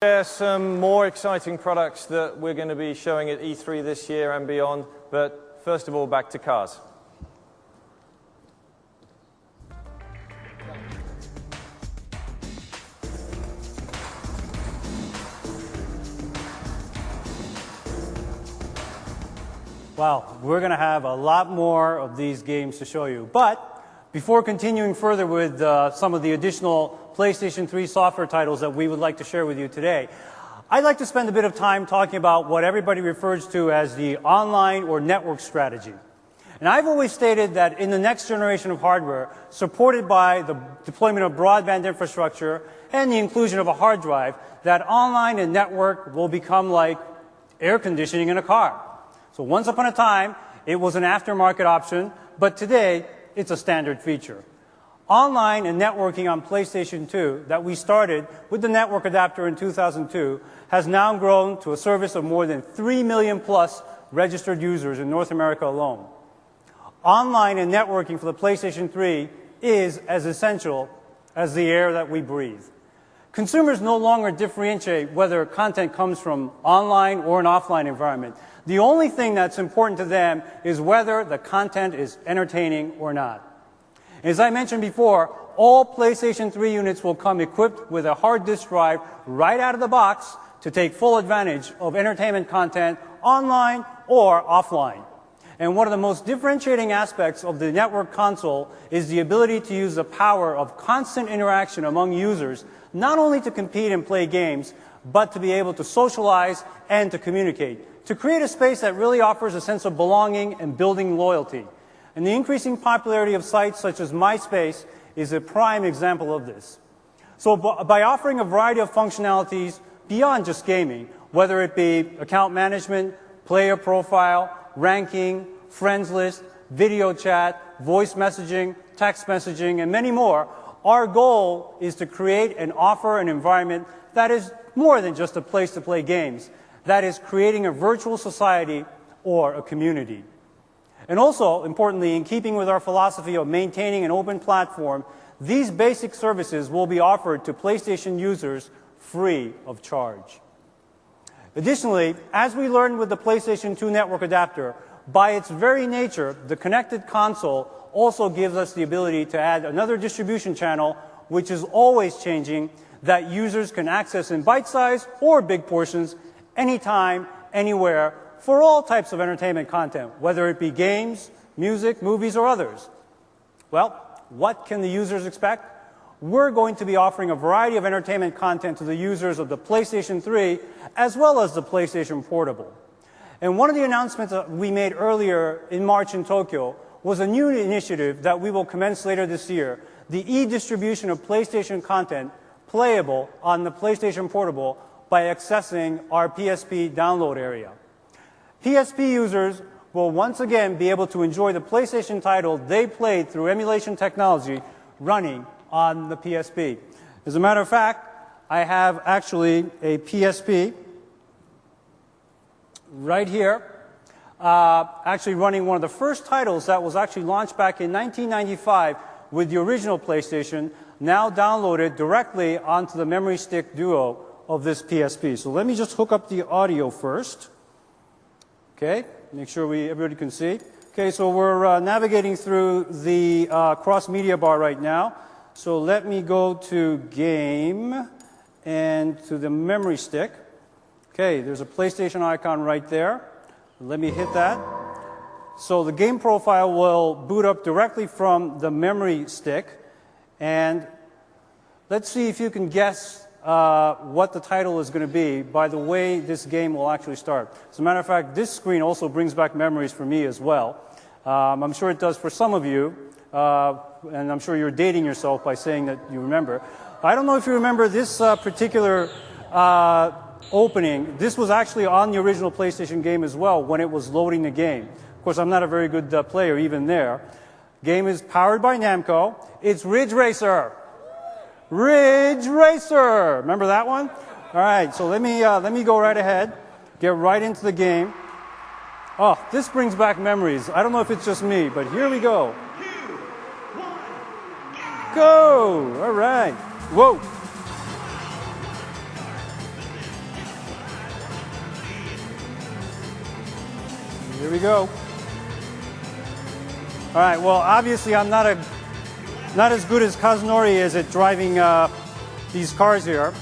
Share some more exciting products that we're going to be showing at E3 this year and beyond, but first of all, back to cars. Wow, we're going to have a lot more of these games to show you. But before continuing further with some of the additional PlayStation 3 software titles that we would like to share with you today, I'd like to spend a bit of time talking about what everybody refers to as the online or network strategy. And I've always stated that in the next generation of hardware, supported by the deployment of broadband infrastructure and the inclusion of a hard drive, that online and network will become like air conditioning in a car. So once upon a time, it was an aftermarket option, but today, it's a standard feature. Online and networking on PlayStation 2 that we started with the network adapter in 2002 has now grown to a service of more than 3 million plus registered users in North America alone. Online and networking for the PlayStation 3 is as essential as the air that we breathe. Consumers no longer differentiate whether content comes from online or an offline environment. The only thing that's important to them is whether the content is entertaining or not. As I mentioned before, all PlayStation 3 units will come equipped with a hard disk drive right out of the box to take full advantage of entertainment content online or offline. And one of the most differentiating aspects of the network console is the ability to use the power of constant interaction among users, not only to compete and play games, but to be able to socialize and to communicate, to create a space that really offers a sense of belonging and building loyalty. And the increasing popularity of sites such as MySpace is a prime example of this. So by offering a variety of functionalities beyond just gaming, whether it be account management, player profile, ranking, friends list, video chat, voice messaging, text messaging, and many more, our goal is to create and offer an environment that is more than just a place to play games. That is creating a virtual society or a community. And also, importantly, in keeping with our philosophy of maintaining an open platform, these basic services will be offered to PlayStation users free of charge. Additionally, as we learned with the PlayStation 2 network adapter, by its very nature, the connected console also gives us the ability to add another distribution channel, which is always changing, that users can access in bite-sized or big portions, anytime, anywhere, for all types of entertainment content, whether it be games, music, movies, or others. Well, what can the users expect? We're going to be offering a variety of entertainment content to the users of the PlayStation 3 as well as the PlayStation Portable. And one of the announcements that we made earlier in March in Tokyo was a new initiative that we will commence later this year, the e-distribution of PlayStation content playable on the PlayStation Portable by accessing our PSP download area. PSP users will once again be able to enjoy the PlayStation title they played through emulation technology running on the PSP. As a matter of fact, I have actually a PSP right here, actually running one of the first titles that was actually launched back in 1995 with the original PlayStation, now downloaded directly onto the memory stick duo of this PSP. So let me just hook up the audio first. Okay, make sure everybody can see. Okay, so we're navigating through the cross-media bar right now. So let me go to Game and to the memory stick. Okay, there's a PlayStation icon right there. Let me hit that. So the game profile will boot up directly from the memory stick. And let's see if you can guess what the title is going to be by the way this game will actually start. As a matter of fact, this screen also brings back memories for me as well. I'm sure it does for some of you, and I'm sure you're dating yourself by saying that you remember. I don't know if you remember this particular opening. This was actually on the original PlayStation game as well when it was loading the game. Of course, I'm not a very good player even there. Game is powered by Namco. It's Ridge Racer. Ridge Racer. Remember that one? All right, so let me go right ahead, get right into the game. Oh, this brings back memories. I don't know if it's just me, but here we go. Go! All right. Whoa. Here we go. All right, well, obviously I'm not as good as Kazunori is at driving these cars here.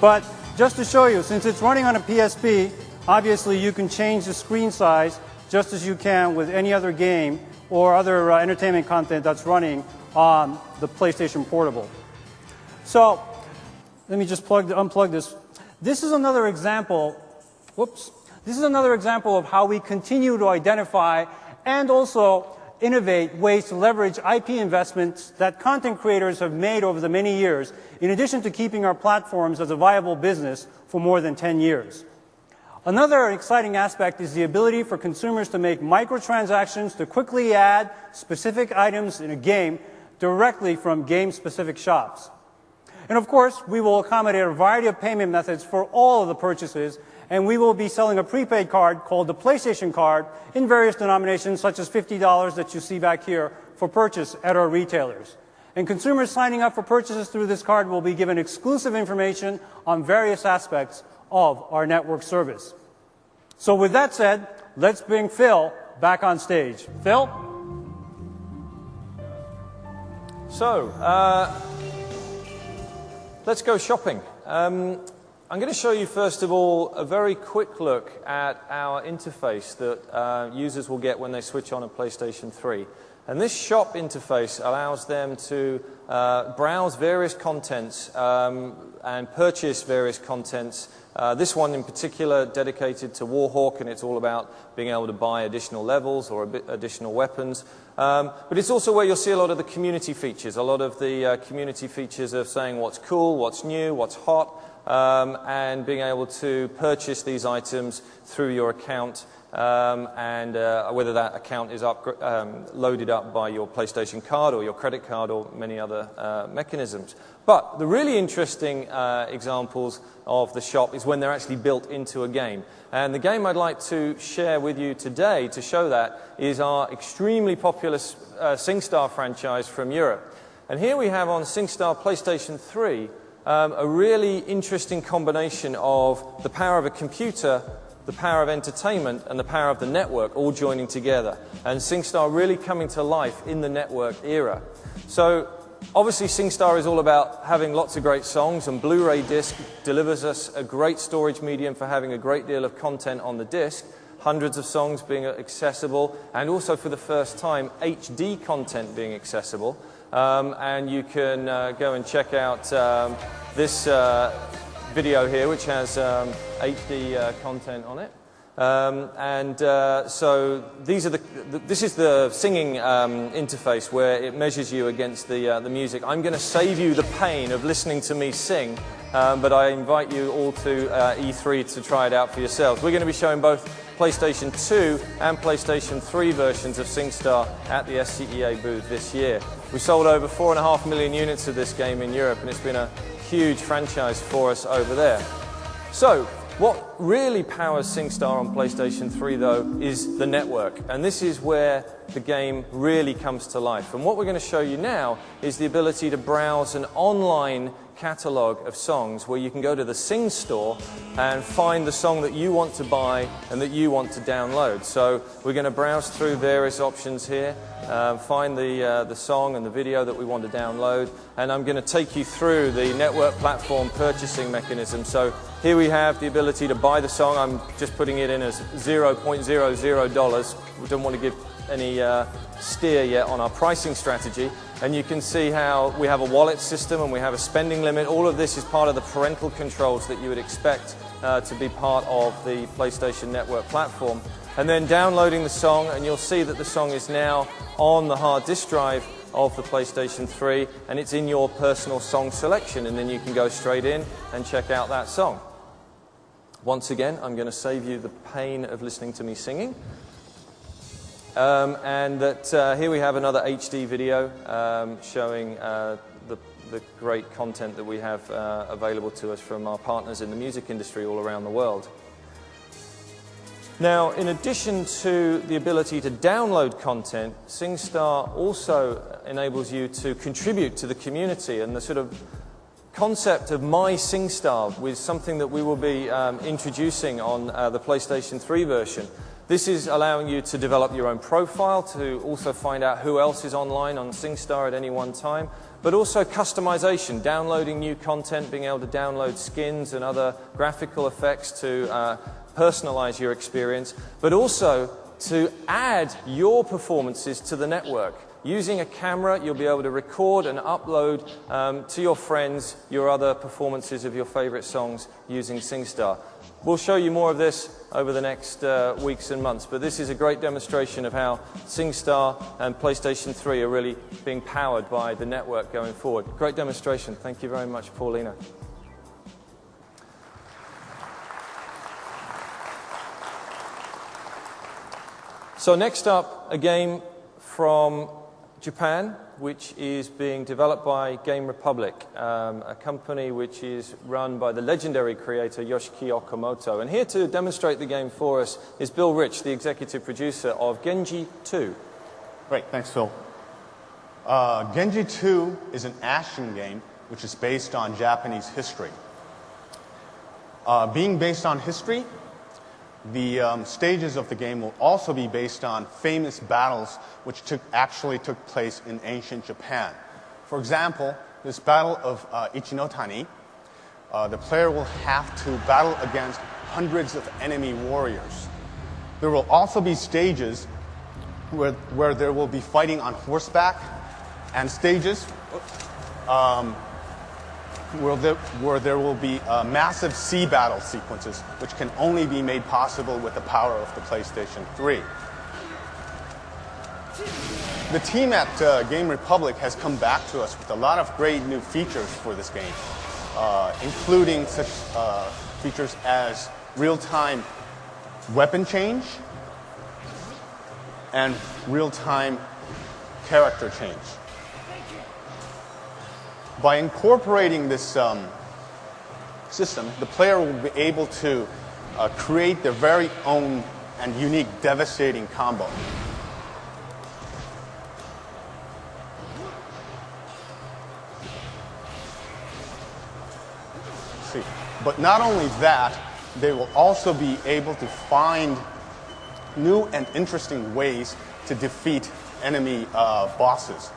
But just to show you, since it's running on a PSP, obviously you can change the screen size just as you can with any other game or other entertainment content that's running on the PlayStation Portable. So let me just unplug this. This is another example. Whoops. This is another example of how we continue to identify and also innovate ways to leverage IP investments that content creators have made over the many years, in addition to keeping our platforms as a viable business for more than 10 years. Another exciting aspect is the ability for consumers to make microtransactions to quickly add specific items in a game directly from game-specific shops. And of course, we will accommodate a variety of payment methods for all of the purchases, and we will be selling a prepaid card called the PlayStation Card in various denominations, such as $50 that you see back here for purchase at our retailers. And consumers signing up for purchases through this card will be given exclusive information on various aspects of our network service. So with that said, let's bring Phil back on stage. Phil? So, let's go shopping. I'm going to show you, first of all, a very quick look at our interface that users will get when they switch on a PlayStation 3. And this shop interface allows them to browse various contents and purchase various contents. This one in particular dedicated to Warhawk, and it's all about being able to buy additional levels or additional weapons. But it's also where you'll see a lot of the community features, a lot of the community features of saying what's cool, what's new, what's hot, and being able to purchase these items through your account, and whether that account is loaded up by your PlayStation card or your credit card or many other mechanisms. But the really interesting examples of the shop is when they're actually built into a game. And the game I'd like to share with you today to show that is our extremely popular SingStar franchise from Europe. And here we have on SingStar PlayStation 3 a really interesting combination of the power of a computer, the power of entertainment, and the power of the network all joining together. And SingStar really coming to life in the network era. So obviously SingStar is all about having lots of great songs, and Blu-ray disc delivers us a great storage medium for having a great deal of content on the disc, hundreds of songs being accessible, and also for the first time HD content being accessible. And you can go and check out this video here, which has HD content on it. So this is the singing interface where it measures you against the music. I'm going to save you the pain of listening to me sing, but I invite you all to E3 to try it out for yourselves. We're going to be showing both PlayStation 2 and PlayStation 3 versions of SingStar at the SCEA booth this year. We sold over 4.5 million units of this game in Europe, and it's been a huge franchise for us over there. So, what really powers SingStar on PlayStation 3, though, is the network. And this is where the game really comes to life. And what we're going to show you now is the ability to browse an online catalog of songs where you can go to the Sing store and find the song that you want to buy and that you want to download. So we're going to browse through various options here, find the song and the video that we want to download, and I'm going to take you through the network platform purchasing mechanism. So here we have the ability to buy the song. I'm just putting it in as $0.00. We don't want to give any steer yet on our pricing strategy. And you can see how we have a wallet system and we have a spending limit. All of this is part of the parental controls that you would expect to be part of the PlayStation Network platform. And then downloading the song, and you'll see that the song is now on the hard disk drive of the PlayStation 3, and it's in your personal song selection, and then you can go straight in and check out that song. Once again, I'm going to save you the pain of listening to me singing. Here we have another HD video showing the great content that we have available to us from our partners in the music industry all around the world. Now, in addition to the ability to download content, SingStar also enables you to contribute to the community, and the sort of concept of My SingStar was something that we will be introducing on the PlayStation 3 version. This is allowing you to develop your own profile, to also find out who else is online on SingStar at any one time, but also customization, downloading new content, being able to download skins and other graphical effects to personalize your experience, but also to add your performances to the network. Using a camera, you'll be able to record and upload to your friends your other performances of your favorite songs using SingStar. We'll show you more of this over the next weeks and months, but this is a great demonstration of how SingStar and PlayStation 3 are really being powered by the network going forward. Great demonstration. Thank you very much, Paulina. So next up, a game from Japan, which is being developed by Game Republic, a company which is run by the legendary creator Yoshiki Okamoto. And here to demonstrate the game for us is Bill Rich, the executive producer of Genji 2. Great, thanks, Phil. Genji 2 is an action game which is based on Japanese history. Being based on history, the stages of the game will also be based on famous battles which actually took place in ancient Japan. For example, this battle of Ichinotani, the player will have to battle against hundreds of enemy warriors. There will also be stages where there will be fighting on horseback, and stages where there will be massive sea battle sequences, which can only be made possible with the power of the PlayStation 3. The team at Game Republic has come back to us with a lot of great new features for this game, including such features as real-time weapon change and real-time character change. By incorporating this system, the player will be able to create their very own and unique devastating combo. See. But not only that, they will also be able to find new and interesting ways to defeat enemy bosses.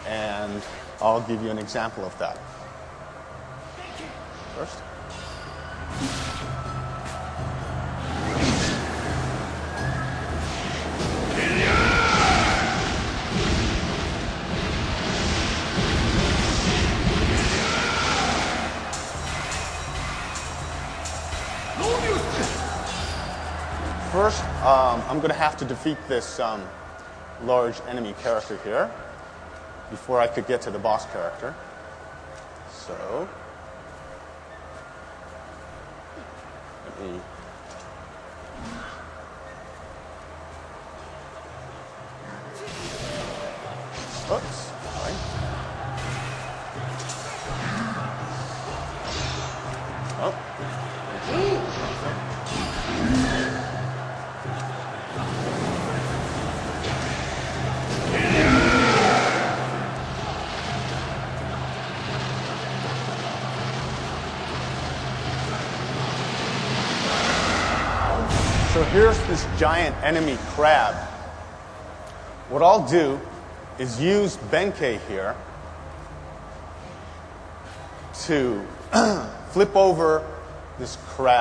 And I'll give you an example of that. First. First, I'm going to have to defeat this large enemy character here before I could get to the boss character. So, let me... Oops, sorry. Oh. So here's this giant enemy crab. What I'll do is use Benkei here to flip over this crab.